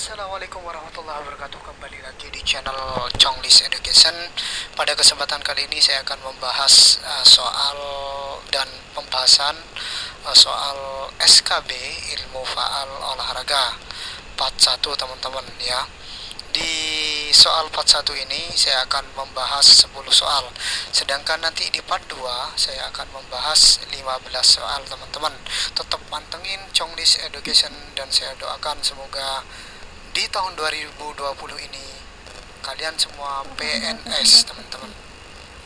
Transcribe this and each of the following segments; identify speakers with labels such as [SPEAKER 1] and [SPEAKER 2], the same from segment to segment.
[SPEAKER 1] Assalamualaikum warahmatullahi wabarakatuh. Kembali lagi di channel Chonglis Education. Pada kesempatan kali ini saya akan membahas soal dan pembahasan soal SKB Ilmu Faal Olahraga part 1 teman-teman ya. Di soal part 1 ini saya akan membahas 10 soal. Sedangkan nanti di part 2 saya akan membahas 15 soal teman-teman. Tetap pantengin Chonglis Education dan saya doakan semoga di tahun 2020 ini kalian semua PNS teman-teman.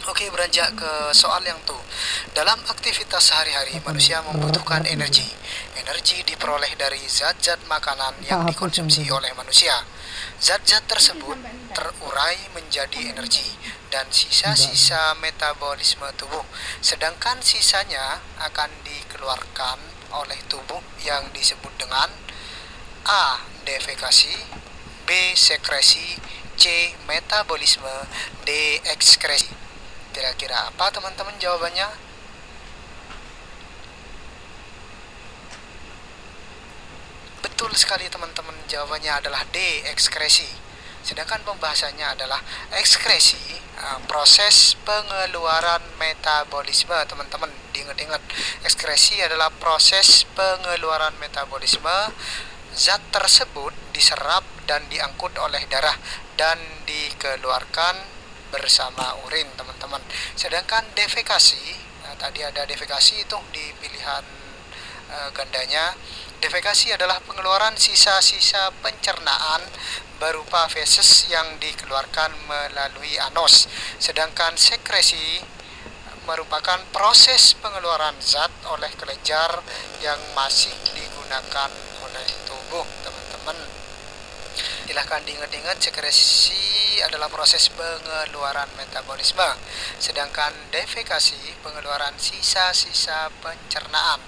[SPEAKER 1] Oke, beranjak ke soal yang tuh. Dalam aktivitas sehari-hari manusia membutuhkan energi. Energi diperoleh dari zat-zat makanan yang dikonsumsi oleh manusia. Zat-zat tersebut terurai menjadi energi dan sisa-sisa metabolisme tubuh. Sedangkan sisanya akan dikeluarkan oleh tubuh yang disebut dengan A. Defekasi, B. Sekresi, C. Metabolisme, D. Ekskresi. Kira-kira apa teman-teman jawabannya? Betul sekali teman-teman, jawabannya adalah D. Ekskresi. Sedangkan pembahasannya adalah ekskresi, proses pengeluaran metabolisme teman-teman. Diingat-ingat, ekskresi adalah proses pengeluaran metabolisme. Zat tersebut diserap dan diangkut oleh darah dan dikeluarkan bersama urin teman-teman. Sedangkan defekasi, tadi ada defekasi itu di pilihan gandanya. Defekasi adalah pengeluaran sisa-sisa pencernaan berupa feses yang dikeluarkan melalui anus. Sedangkan sekresi merupakan proses pengeluaran zat oleh kelenjar yang masih digunakan oleh tubuh teman-teman. Silahkan diingat-ingat, sekresi adalah proses pengeluaran metabolisme, sedangkan defekasi pengeluaran sisa-sisa pencernaan,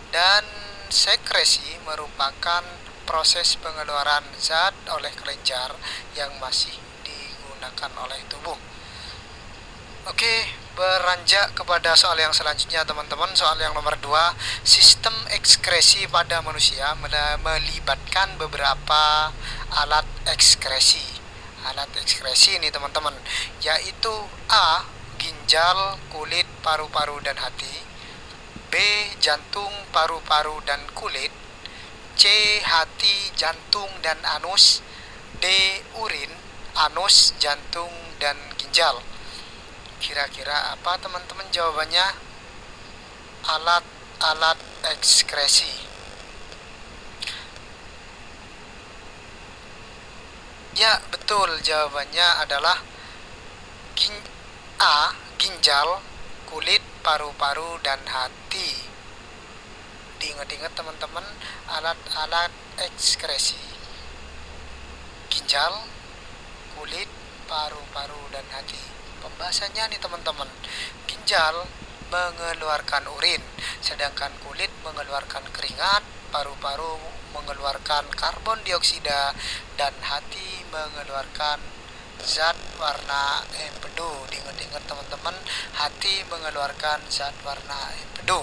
[SPEAKER 1] dan sekresi merupakan proses pengeluaran zat oleh kelenjar yang masih digunakan oleh tubuh. Oke, beranjak kepada soal yang selanjutnya teman-teman. Soal yang nomor 2, sistem ekskresi pada manusia melibatkan beberapa alat ekskresi. Alat ekskresi ini teman-teman, yaitu A. Ginjal, kulit, paru-paru dan hati, B. Jantung, paru-paru dan kulit, C. Hati, jantung dan anus, D. Urin, anus, jantung dan ginjal. Kira-kira apa teman-teman jawabannya? Alat-alat ekskresi. Ya, betul, jawabannya adalah A. Ginjal, kulit, paru-paru dan hati. Diingat-ingat teman-teman, alat-alat ekskresi: ginjal, kulit, paru-paru dan hati. Pembahasannya nih teman-teman, ginjal mengeluarkan urin, sedangkan kulit mengeluarkan keringat, paru-paru mengeluarkan karbon dioksida, dan hati mengeluarkan zat warna empedu. Diingat-ingat teman-teman, hati mengeluarkan zat warna empedu.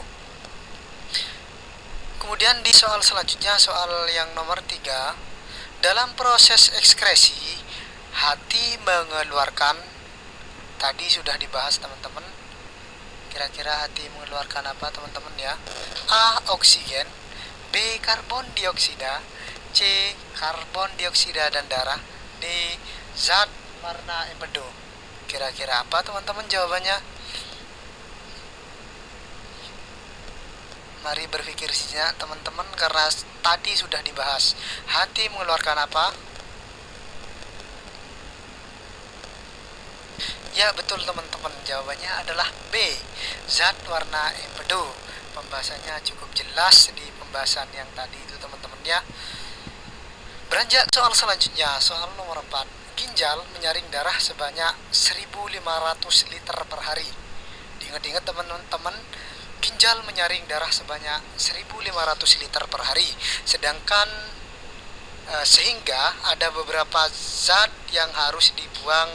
[SPEAKER 1] Kemudian di soal selanjutnya, soal yang nomor 3, dalam proses ekskresi hati mengeluarkan, tadi sudah dibahas teman-teman. Kira-kira hati mengeluarkan apa teman-teman ya? A. Oksigen, B. Karbon dioksida, C. Karbon dioksida dan darah, D. Zat warna empedu. Kira-kira apa teman-teman jawabannya? Mari berpikir saja teman-teman, karena tadi sudah dibahas. Hati mengeluarkan apa? Ya, betul teman-teman, jawabannya adalah B. Zat warna empedu. Pembahasannya cukup jelas di pembahasan yang tadi itu teman-teman ya. Beranjak soal selanjutnya, soal nomor 4. Ginjal menyaring darah sebanyak 1.500 liter per hari. Diingat-ingat teman-teman, ginjal menyaring darah sebanyak 1.500 liter per hari. Sedangkan sehingga ada beberapa zat yang harus dibuang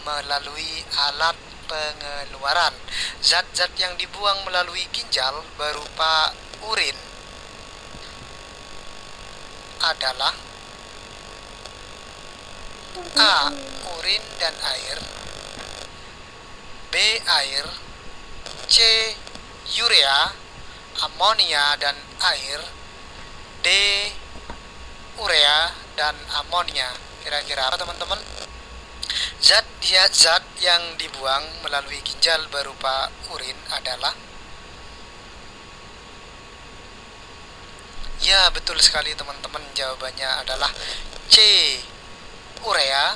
[SPEAKER 1] melalui alat pengeluaran. Zat-zat yang dibuang melalui ginjal berupa urin adalah A. Urin dan air, B. Air, C. Urea, amonia dan air, D. Urea dan amonia. Kira-kira apa teman-teman? Zat yang dibuang melalui ginjal berupa urin adalah, ya betul sekali teman-teman, jawabannya adalah C. Urea,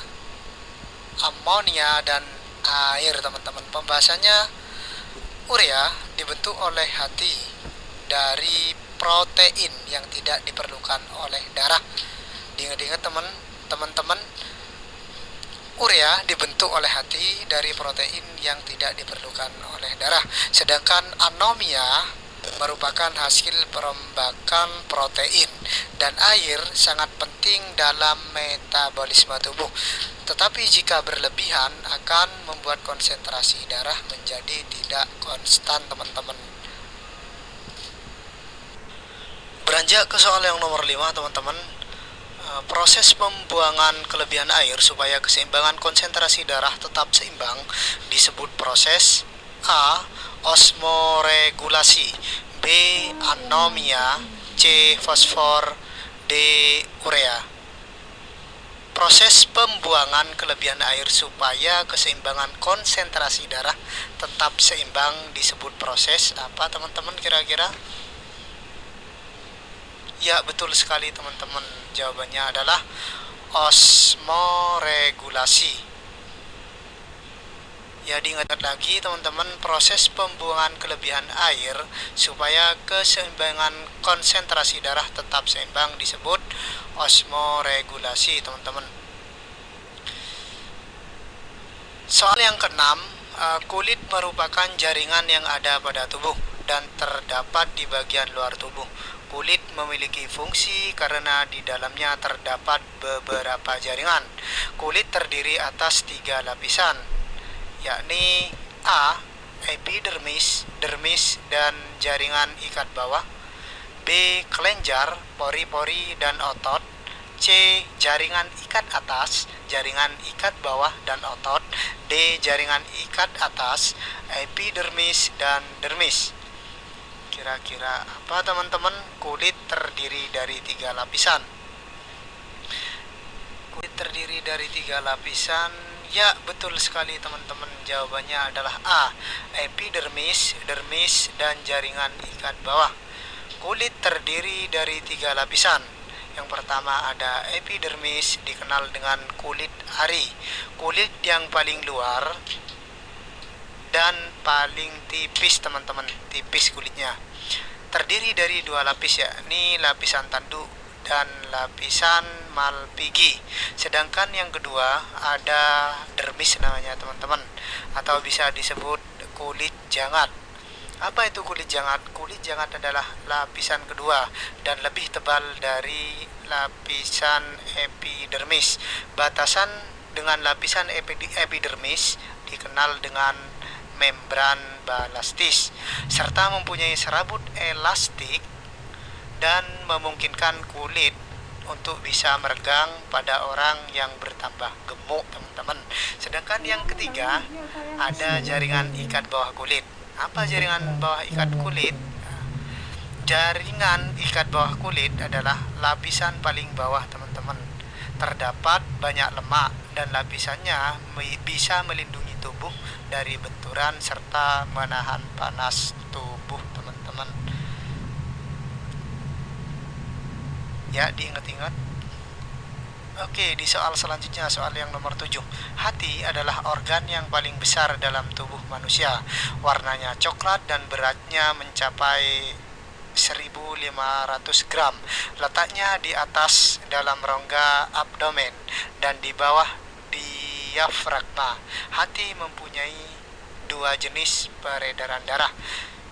[SPEAKER 1] amonia dan air teman-teman. Pembahasannya, urea dibentuk oleh hati dari protein yang tidak diperlukan oleh darah. Diingat-ingat teman-teman, urea dibentuk oleh hati dari protein yang tidak diperlukan oleh darah. Sedangkan anomia merupakan hasil perombakan protein, dan air sangat penting dalam metabolisme tubuh. Tetapi jika berlebihan akan membuat konsentrasi darah menjadi tidak konstan teman-teman. Beranjak ke soal yang nomor 5 teman-teman. Proses pembuangan kelebihan air supaya keseimbangan konsentrasi darah tetap seimbang disebut proses A. Osmoregulasi, B. anomia, C. fosfor, D. urea. Proses pembuangan kelebihan air supaya keseimbangan konsentrasi darah tetap seimbang disebut proses apa teman-teman kira-kira? Ya betul sekali teman-teman, jawabannya adalah osmoregulasi. Ya diingat lagi teman-teman, proses pembuangan kelebihan air supaya keseimbangan konsentrasi darah tetap seimbang disebut osmoregulasi teman-teman. Soal yang keenam, kulit merupakan jaringan yang ada pada tubuh dan terdapat di bagian luar tubuh. Kulit memiliki fungsi karena di dalamnya terdapat beberapa jaringan. Kulit terdiri atas 3 lapisan, yakni A. epidermis, dermis, dan jaringan ikat bawah, B. kelenjar, pori-pori, dan otot, C. jaringan ikat atas, jaringan ikat bawah, dan otot, D. jaringan ikat atas, epidermis, dan dermis. Kira-kira apa teman-teman? Kulit terdiri dari 3 lapisan. Kulit terdiri dari 3 lapisan. Ya betul sekali teman-teman, jawabannya adalah A. epidermis, dermis, dan jaringan ikat bawah. Kulit terdiri dari 3 lapisan. Yang pertama ada epidermis, dikenal dengan kulit ari, kulit yang paling luar dan paling tipis teman-teman, tipis kulitnya. Terdiri dari 2 lapis, yakni lapisan tanduk dan lapisan malpighi. Sedangkan yang kedua ada dermis namanya teman-teman, atau bisa disebut kulit jangat. Apa itu kulit jangat? Kulit jangat adalah lapisan kedua dan lebih tebal dari lapisan epidermis. Batasan dengan lapisan epidermis dikenal dengan membran balastis, serta mempunyai serabut elastik dan memungkinkan kulit untuk bisa meregang pada orang yang bertambah gemuk teman-teman. Sedangkan yang ketiga ada jaringan ikat bawah kulit. Apa jaringan bawah ikat kulit? Jaringan ikat bawah kulit adalah lapisan paling bawah teman-teman. Terdapat banyak lemak dan lapisannya bisa melindungi tubuh dari benturan serta menahan panas tubuh teman-teman. Ya diingat-ingat. Oke, di soal selanjutnya, soal yang nomor 7. Hati adalah organ yang paling besar dalam tubuh manusia. Warnanya coklat dan beratnya mencapai 1.500 gram. Letaknya di atas dalam rongga abdomen dan di bawah diafragma. Hati mempunyai 2 jenis peredaran darah,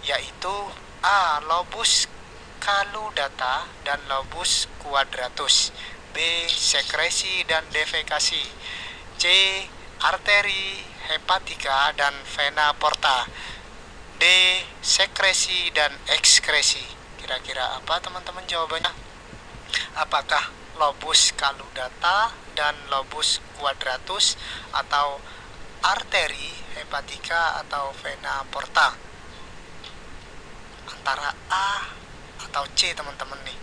[SPEAKER 1] yaitu A. lobus caludata dan lobus quadratus, B. sekresi dan defekasi, C. arteri hepatika dan vena porta, D. sekresi dan ekskresi. Kira-kira apa teman-teman jawabannya? Apakah lobus caludata dan lobus quadratus atau arteri hepatika atau vena porta. Antara A atau C teman-teman nih.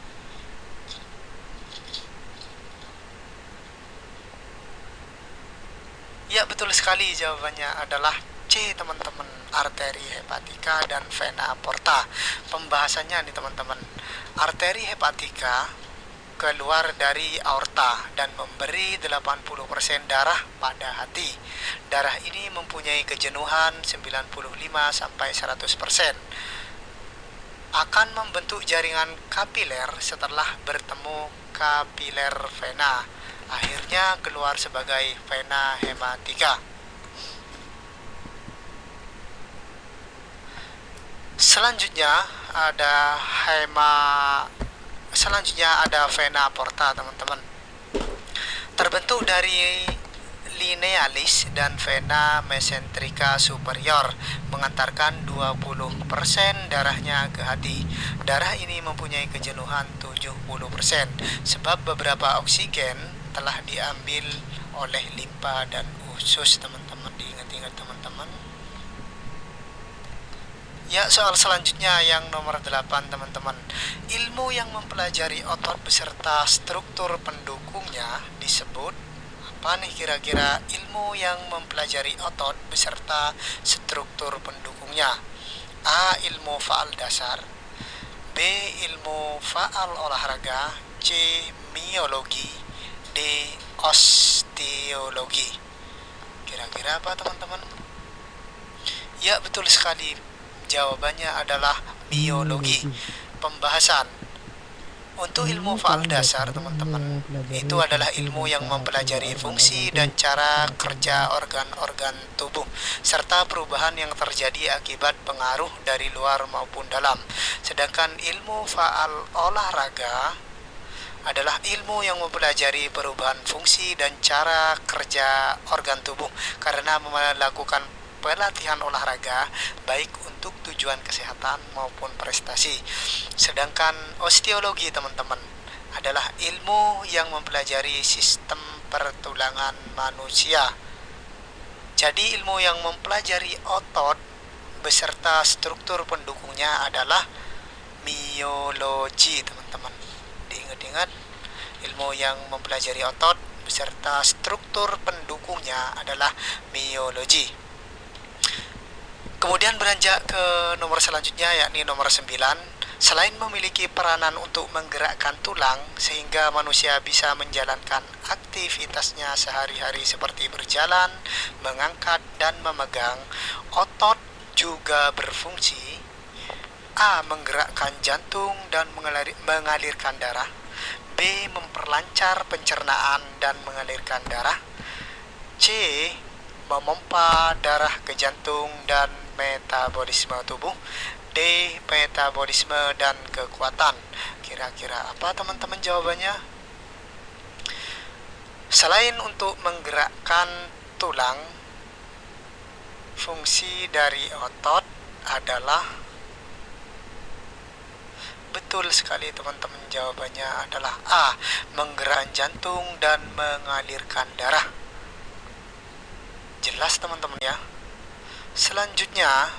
[SPEAKER 1] Ya, betul sekali, jawabannya adalah C teman-teman, arteri hepatika dan vena porta. Pembahasannya nih teman-teman, arteri hepatika keluar dari aorta dan memberi 80% darah pada hati. Darah ini mempunyai kejenuhan 95 sampai 100%. Akan membentuk jaringan kapiler setelah bertemu kapiler vena. Akhirnya keluar sebagai vena hematika. Selanjutnya ada vena porta teman-teman. Terbentuk dari linealis dan vena mesentrika superior, mengantarkan 20% darahnya ke hati. Darah ini mempunyai kejenuhan 70% sebab beberapa oksigen telah diambil oleh limpa dan usus teman-teman. Diingat-ingat teman-teman. Ya, soal selanjutnya yang nomor 8 teman-teman. Ilmu yang mempelajari otot beserta struktur pendukungnya disebut apa nih kira-kira? Ilmu yang mempelajari otot beserta struktur pendukungnya. A. Ilmu faal dasar. B. Ilmu faal olahraga. C. Miologi. D. Osteologi. Kira-kira apa teman-teman? Ya, betul sekali. Jawabannya adalah biologi. Pembahasan untuk ilmu faal dasar teman-teman, itu adalah ilmu yang mempelajari fungsi dan cara kerja organ-organ tubuh serta perubahan yang terjadi akibat pengaruh dari luar maupun dalam. Sedangkan ilmu faal olahraga adalah ilmu yang mempelajari perubahan fungsi dan cara kerja organ tubuh karena melakukan pelatihan olahraga baik untuk tujuan kesehatan maupun prestasi. Sedangkan osteologi teman-teman adalah ilmu yang mempelajari sistem pertulangan manusia. Jadi ilmu yang mempelajari otot beserta struktur pendukungnya adalah miologi teman-teman. Diingat-ingat, ilmu yang mempelajari otot beserta struktur pendukungnya adalah miologi. Kemudian beranjak ke nomor selanjutnya, yakni nomor 9. Selain memiliki peranan untuk menggerakkan tulang sehingga manusia bisa menjalankan aktivitasnya sehari-hari seperti berjalan, mengangkat, dan memegang, otot juga berfungsi A. Menggerakkan jantung dan mengalirkan darah. B. Memperlancar pencernaan dan mengalirkan darah. C. Memompa darah ke jantung dan metabolisme tubuh. D. Metabolisme dan kekuatan. Kira-kira apa teman-teman jawabannya? Selain untuk menggerakkan tulang, fungsi dari otot adalah, betul sekali teman-teman, jawabannya adalah A. Menggerakkan jantung dan mengalirkan darah. Jelas teman-teman ya. Selanjutnya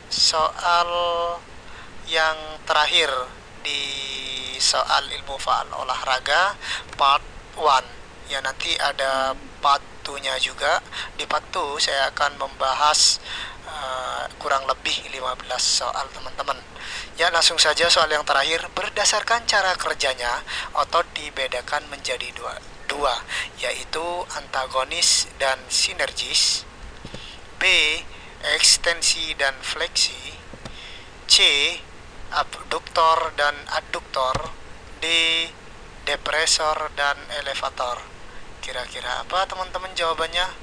[SPEAKER 1] soal yang terakhir di soal ilmu faal olahraga part 1. Ya, nanti ada part 2-nya juga. Di part 2 saya akan membahas kurang lebih 15 soal teman-teman. Ya, langsung saja soal yang terakhir. Berdasarkan cara kerjanya, otot dibedakan menjadi dua, yaitu antagonis dan sinergis. B. Ekstensi dan fleksi. C. Abduktor dan adduktor. D. Depresor dan elevator. Kira-kira apa teman-teman jawabannya?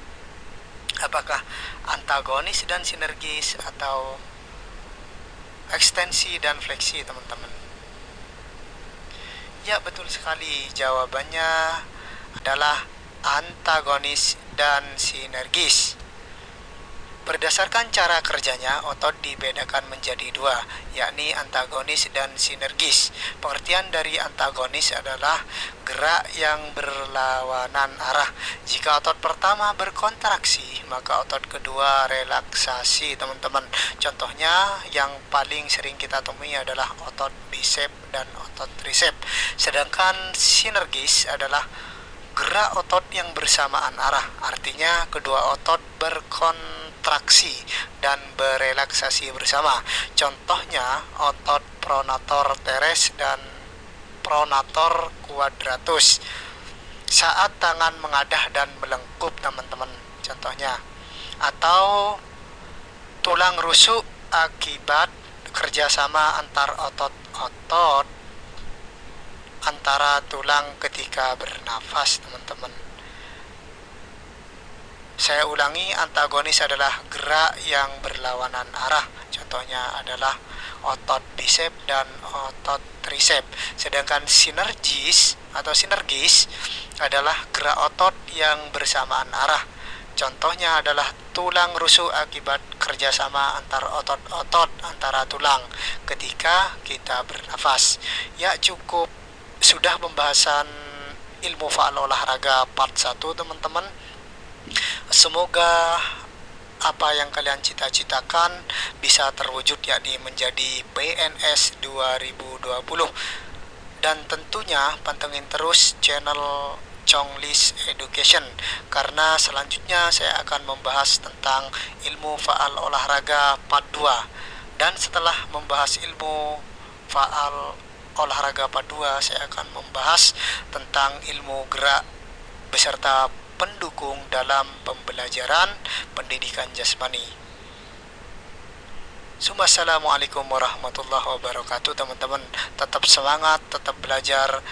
[SPEAKER 1] Apakah antagonis dan sinergis atau ekstensi dan fleksi teman-teman? Ya, betul sekali, jawabannya adalah antagonis dan sinergis. Berdasarkan cara kerjanya, otot dibedakan menjadi dua, yakni antagonis dan sinergis. Pengertian dari antagonis adalah gerak yang berlawanan arah. Jika otot pertama berkontraksi, maka otot kedua relaksasi, teman-teman. Contohnya yang paling sering kita temui adalah otot bicep dan otot tricep. Sedangkan sinergis adalah gerak otot yang bersamaan arah, artinya kedua otot berkontraksi dan berelaksasi bersama. Contohnya otot pronator teres dan pronator quadratus saat tangan mengadah dan melengkup, teman-teman. Contohnya, atau tulang rusuk akibat kerjasama antar otot-otot antara tulang ketika bernafas, teman-teman. Saya ulangi, antagonis adalah gerak yang berlawanan arah. Contohnya adalah otot bicep dan otot tricep. Sedangkan sinergis adalah gerak otot yang bersamaan arah. Contohnya adalah tulang rusuk akibat kerjasama antar otot-otot antara tulang ketika kita bernafas. Ya, cukup sudah pembahasan ilmu faal olahraga part 1, teman-teman. Semoga apa yang kalian cita-citakan bisa terwujud, yakni menjadi PNS 2020. Dan tentunya pantengin terus channel Chonglis Education, karena selanjutnya saya akan membahas tentang ilmu faal olahraga part 2. Dan setelah membahas ilmu faal olahraga part 2, saya akan membahas tentang ilmu gerak beserta pendukung dalam pembelajaran pendidikan jasmani. Assalamualaikum warahmatullahi wabarakatuh, teman-teman. Tetap semangat, tetap belajar,